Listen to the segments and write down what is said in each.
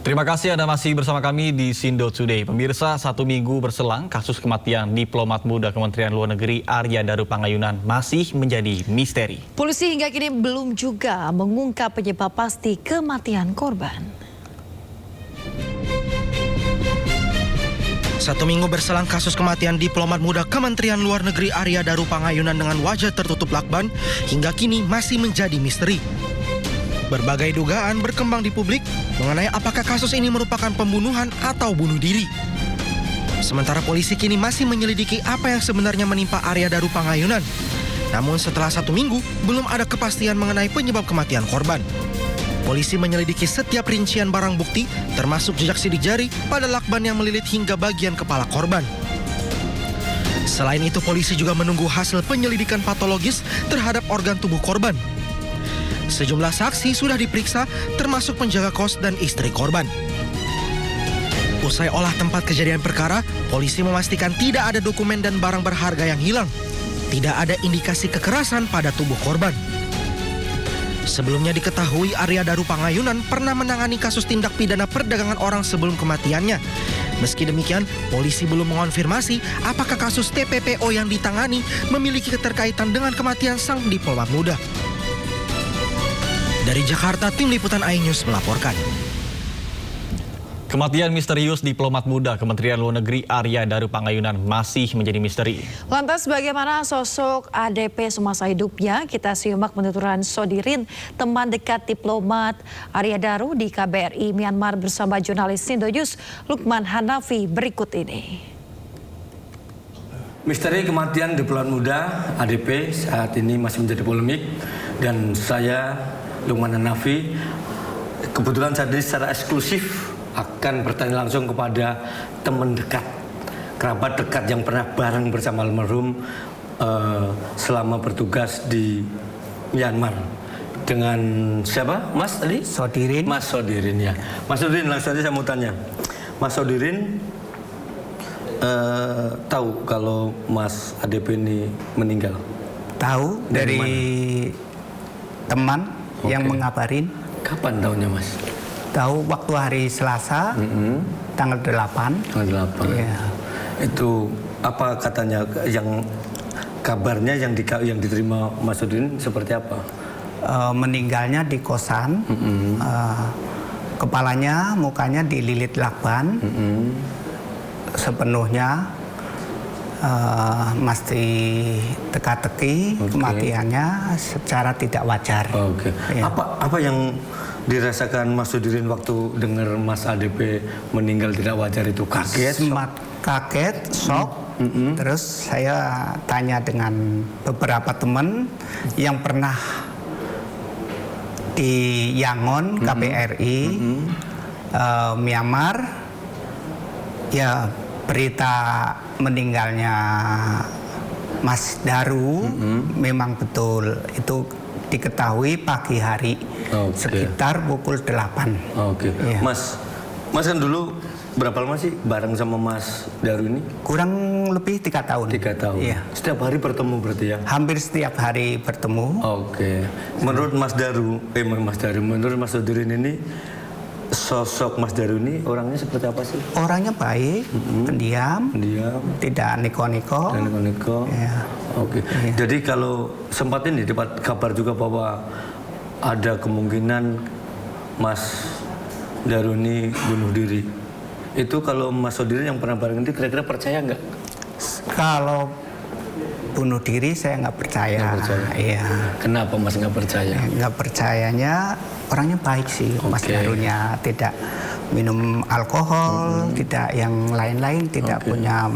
Terima kasih Anda masih bersama kami di Sindo Today. Pemirsa, 1 minggu berselang, kasus kematian diplomat muda Kementerian Luar Negeri Arya Daru Pangayunan masih menjadi misteri. Polisi hingga kini belum juga mengungkap penyebab pasti kematian korban. 1 minggu berselang kasus kematian diplomat muda Kementerian Luar Negeri Arya Daru Pangayunan dengan wajah tertutup lakban hingga kini masih menjadi misteri. Berbagai dugaan berkembang di publik mengenai apakah kasus ini merupakan pembunuhan atau bunuh diri. Sementara polisi kini masih menyelidiki apa yang sebenarnya menimpa Arya Daru Pangayunan. Namun setelah 1 minggu, belum ada kepastian mengenai penyebab kematian korban. Polisi menyelidiki setiap rincian barang bukti, termasuk jejak sidik jari pada lakban yang melilit hingga bagian kepala korban. Selain itu, polisi juga menunggu hasil penyelidikan patologis terhadap organ tubuh korban. Sejumlah saksi sudah diperiksa, termasuk penjaga kos dan istri korban. Usai olah tempat kejadian perkara, polisi memastikan tidak ada dokumen dan barang berharga yang hilang. Tidak ada indikasi kekerasan pada tubuh korban. Sebelumnya diketahui Arya Daru Pangayunan pernah menangani kasus tindak pidana perdagangan orang sebelum kematiannya. Meski demikian, polisi belum mengonfirmasi apakah kasus TPPO yang ditangani memiliki keterkaitan dengan kematian sang diplomat muda. Dari Jakarta, tim liputan iNews melaporkan. Kematian misterius diplomat muda Kementerian Luar Negeri Arya Daru Pangayunan masih menjadi misteri. Lantas bagaimana sosok ADP semasa hidupnya? Kita simak penuturan Sodirin, teman dekat diplomat Arya Daru di KBRI Myanmar bersama jurnalis Sindo News Lukman Hanafi berikut ini. Misteri kematian diplomat muda ADP saat ini masih menjadi polemik dan saya Lukman Hanafi kebetulan saat ini secara eksklusif akan bertanya langsung kepada teman dekat, kerabat dekat yang pernah bareng bersama almarhum selama bertugas di Myanmar. Dengan siapa? Mas tadi? Sodirin. Mas Sodirin ya. Mas Sodirin, langsung saja saya mau tanya. Mas Sodirin tahu kalau Mas ADP ini meninggal? Tahu dari teman yang mengabarin. Kapan tahunya Mas? Tahu waktu hari Selasa, tanggal 8. Tanggal 8. Ya. Itu apa katanya, yang kabarnya yang diterima Mas Sodirin seperti apa? Meninggalnya di kosan, kepalanya, mukanya dililit lakban, sepenuhnya masih teka-teki, kematiannya secara tidak wajar. Oke. Ya. Apa yang dirasakan Mas Sodirin waktu dengar Mas ADP meninggal tidak wajar itu? Kaget? Kaget, shock. Terus saya tanya dengan beberapa teman yang pernah di Yangon, KBRI, Myanmar. Ya, berita meninggalnya Mas Daru memang betul. Itu diketahui pagi hari, sekitar pukul 8. Oke. Ya. Mas kan dulu berapa lama sih bareng sama Mas Daru ini? Kurang lebih 3 tahun. 3 tahun. Iya. Setiap hari bertemu berarti ya? Hampir setiap hari bertemu. Oke. Menurut Mas Sodirin ini, sosok Mas Daru ini orangnya seperti apa sih? Orangnya baik, pendiam, tidak neko-neko. Ya. Oke. Ya. Jadi kalau sempat ini dapat kabar juga bahwa ada kemungkinan Mas Daru ini bunuh diri. Itu kalau Mas Sodirin yang pernah bareng itu kira-kira percaya nggak? Kalau bunuh diri saya nggak percaya. Nggak percaya. Iya. Kenapa Mas nggak percaya? Nggak percayanya orangnya baik sih, Mas Darunya tidak minum alkohol, tidak yang lain-lain, tidak punya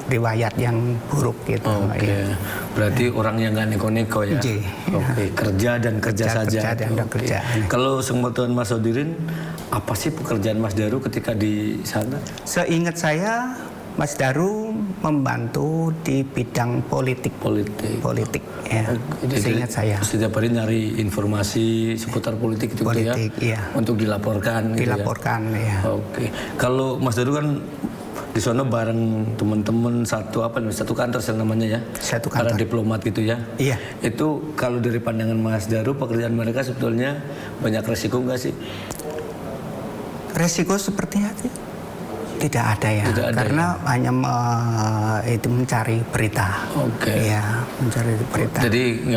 riwayat yang buruk gitu. Oke. Berarti orang yang nggak neko-neko ya? Oke. Kerja dan kerja saja. Kerja. Kalau sepengetahuan Mas Sodirin, apa sih pekerjaan Mas Daru ketika di sana? Seingat saya, Mas Daru membantu di bidang politik. Ya. Seingat saya. Setiap hari nyari informasi seputar politik itu ya? Iya. Untuk dilaporkan. Dilaporkan, gitu ya? Oke. Kalau Mas Daru kan di sana bareng teman-teman satu kantor namanya ya? Satu kantor. Para diplomat gitu ya? Iya. Itu kalau dari pandangan Mas Daru, pekerjaan mereka sebetulnya banyak resiko nggak sih? resiko sepertinya tidak ada ya, Tidak ada karena hanya itu mencari berita. Oke. Ya, mencari berita. Jadi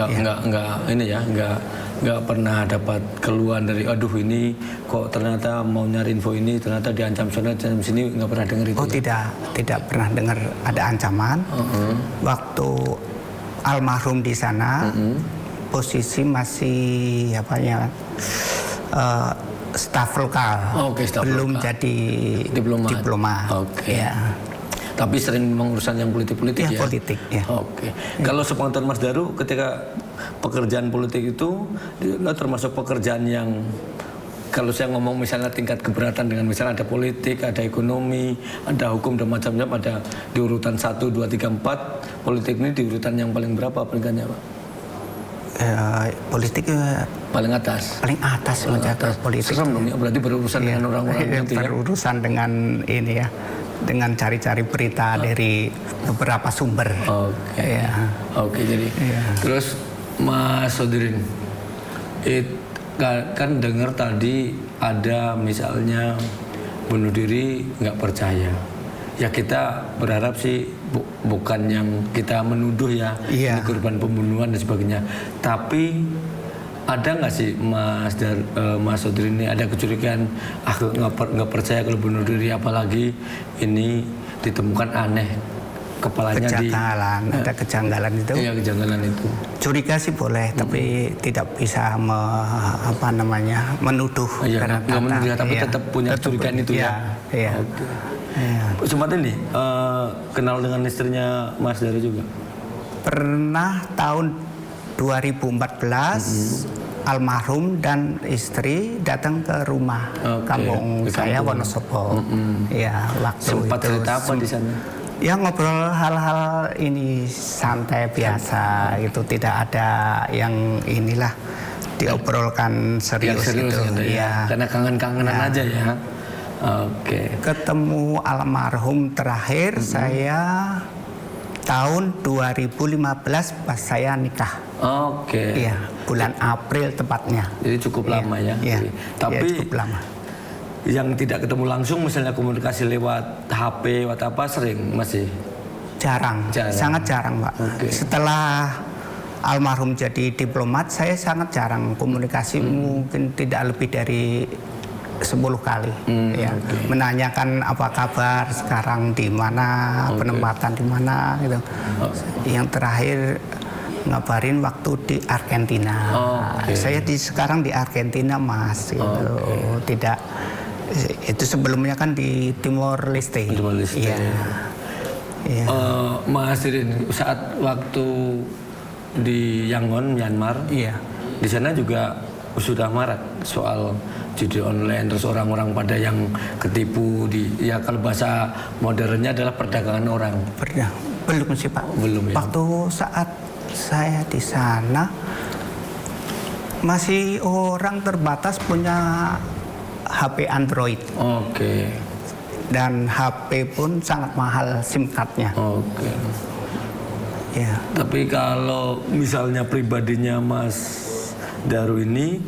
nggak pernah dapat keluhan dari aduh ini kok ternyata mau nyari info ini ternyata diancam sana diancam sini, nggak pernah dengar itu. Oh ya? tidak pernah dengar ada ancaman. Waktu almarhum di sana posisi masih staf lokal, Oke, staf belum lokal. jadi diploma. Oke. Ya. Tapi sering memang urusan yang politik-politik Ya, ya? politik, ya. Oke. Kalau sepengetahuan Mas Daru, ketika pekerjaan politik itu termasuk pekerjaan yang kalau saya ngomong misalnya tingkat keberatan dengan misalnya ada politik, ada ekonomi, ada hukum dan macam-macam, ada di urutan 1, 2, 3, 4, politik ini di urutan yang paling berapa peringkatnya, Pak? Politik Paling atas. paling atas menjaga politik. Serem dong ya, berarti berurusan dengan orang-orang itu ya? Berurusan dengan ini ya, dengan cari-cari berita dari beberapa sumber. Oke. Ya. Oke, jadi terus Mas Sodirin, kan dengar tadi ada misalnya bunuh diri nggak percaya. Ya kita berharap sih bukan yang kita menuduh ya ini korban pembunuhan dan sebagainya. Tapi ada nggak sih Mas Sodirin ini ada kecurigaan nggak percaya kalau bunuh diri, apalagi ini ditemukan aneh kepalanya ada kejanggalan itu. Iya, kejanggalan itu. Curiga sih boleh, tapi tidak bisa menuduh. Iya, karena nggak menuduh, tapi tetap punya curigaan itu ya. Iya. Oke. Sempat ini kenal dengan istrinya Mas Daru juga? Pernah tahun 2014 almarhum dan istri datang ke rumah kampung saya Wonosobo. Ya, waktu sempat itu cerita apa di sana? Ya ngobrol hal-hal ini santai biasa, itu tidak ada yang inilah diobrolkan serius, serius gitu. gitu ya. Karena kangen-kangenan aja ya. Oke. Ketemu almarhum terakhir saya tahun 2015 pas saya nikah. Oke. Iya, bulan April tepatnya. Jadi cukup lama ya. Iya. Tapi cukup lama. Yang tidak ketemu langsung misalnya komunikasi lewat HP, lewat apa sering masih? Jarang. Sangat jarang, Pak. Setelah almarhum jadi diplomat, saya sangat jarang komunikasi, mungkin tidak lebih dari 10 kali. Menanyakan apa kabar sekarang, di mana, penempatan di mana gitu. Yang terakhir ngabarin waktu di Argentina. Saya sekarang di Argentina, Mas gitu. Tidak, itu sebelumnya kan di Timor Leste. Iya. Mas Dirin, saat waktu di Yangon, Myanmar, di sana juga sudah marak soal judi online, terus orang-orang pada yang ketipu ya kalau bahasa modernnya adalah perdagangan orang. Belum sih, Pak. Belum ya. Waktu saat saya di sana masih orang terbatas punya HP Android. Dan HP pun sangat mahal SIM card-nya. Ya. Tapi kalau misalnya pribadinya Mas Daru ini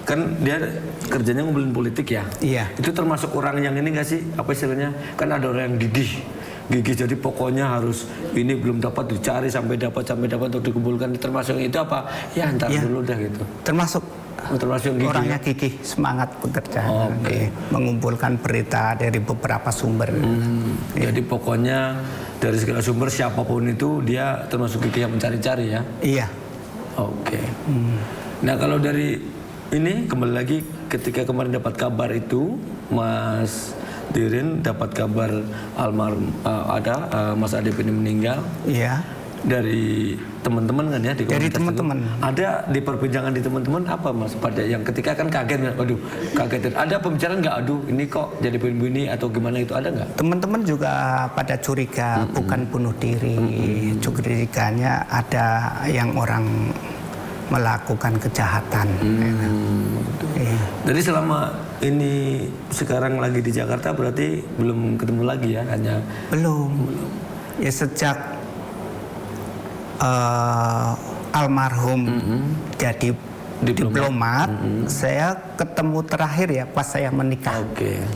kan dia kerjanya ngumpulin politik ya. Iya. Itu termasuk orang yang ini nggak sih? Apa istilahnya? Kan ada orang yang gigih, jadi pokoknya harus ini belum dapat dicari sampai dapat untuk dikumpulkan. Termasuk itu apa? Ya ntar dulu dah gitu. Termasuk gigih, orangnya gigih, semangat bekerja, mengumpulkan berita dari beberapa sumber. Jadi pokoknya dari segala sumber siapapun itu dia termasuk gigih yang mencari-cari ya. Iya. Nah kalau dari ini kembali lagi ketika kemarin dapat kabar itu Mas Dirin dapat kabar almarhum Mas Adep ini meninggal. Iya. Dari teman-teman kan ya di dari teman-teman. Ada di perbincangan di teman-teman apa Mas pada yang ketika kan kaget, kaget. Ada pembicaraan nggak? Ini kok jadi begini atau gimana itu ada nggak? Teman-teman juga pada curiga bukan bunuh diri. Curiganya ada yang orang melakukan kejahatan. Jadi selama ini sekarang lagi di Jakarta berarti belum ketemu lagi ya, hanya belum. Ya sejak almarhum jadi diplomat. Saya ketemu terakhir ya pas saya menikah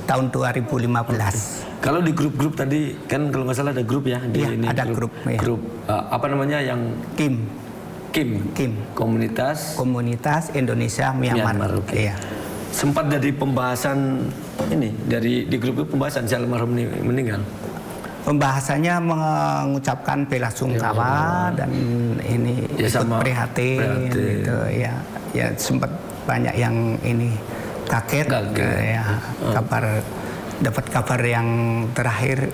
tahun 2015. Kalau di grup-grup tadi kan kalau nggak salah ada grup ya di Iya, ini ada grup, ya. grup apa namanya yang Kim komunitas Indonesia Myanmar. Iya. Sempat jadi pembahasan ini di grup itu pembahasan si almarhum ini meninggal. Pembahasannya mengucapkan bela sungkawa dan ini Ya, ikut sama prihatin gitu ya. Ya sempat banyak yang ini kaget. Ya, dapat kabar yang terakhir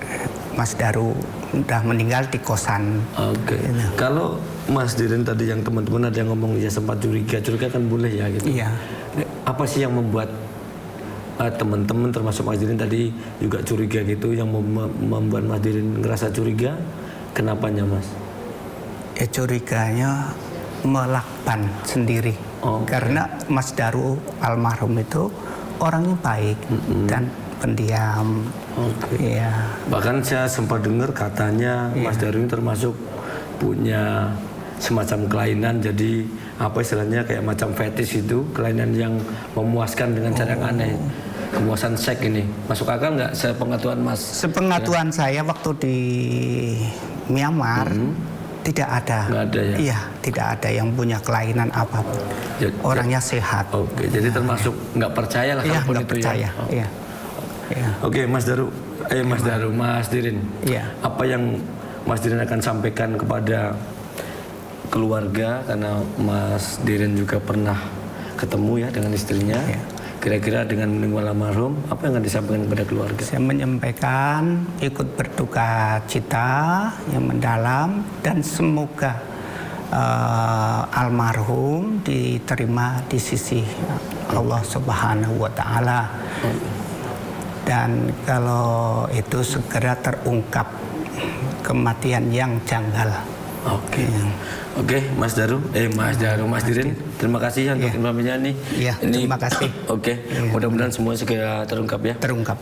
Mas Daru udah meninggal di kosan. Gitu. Kalau Mas Dirin tadi yang teman-teman ada yang ngomong ya sempat curiga kan boleh ya gitu. Iya. Apa sih yang membuat teman-teman termasuk Mas Dirin tadi juga curiga gitu, yang membuat Mas Dirin ngerasa curiga? Kenapanya Mas? Ya curiganya melakban sendiri. Karena Mas Daru almarhum itu orangnya baik dan pendiam. Ya. Bahkan saya sempat dengar katanya Mas Daru ini termasuk punya semacam kelainan, jadi apa istilahnya kayak macam fetish itu, kelainan yang memuaskan dengan cara yang aneh. Kemuasan seks ini masuk akal nggak sepengetahuan Mas? Sepengetahuan saya waktu di Myanmar tidak ada. Nggak ada ya? Iya, tidak ada yang punya kelainan apapun. Orangnya sehat. Jadi termasuk nggak percaya lah kalaupun itu percaya. ya. Mas Dirin. Iya. Apa yang Mas Dirin akan sampaikan kepada keluarga, karena Mas Dirin juga pernah ketemu ya dengan istrinya. Iya. Kira-kira dengan meninggal almarhum, apa yang akan disampaikan kepada keluarga? Saya menyampaikan ikut berduka cita yang mendalam dan semoga almarhum diterima di sisi Allah Subhanahu wa taala. Dan kalau itu segera terungkap kematian yang janggal. Mas Dirin, terima kasih untuk informasinya nih. Iya, terima kasih. Mudah-mudahan semua segera terungkap ya. Terungkap.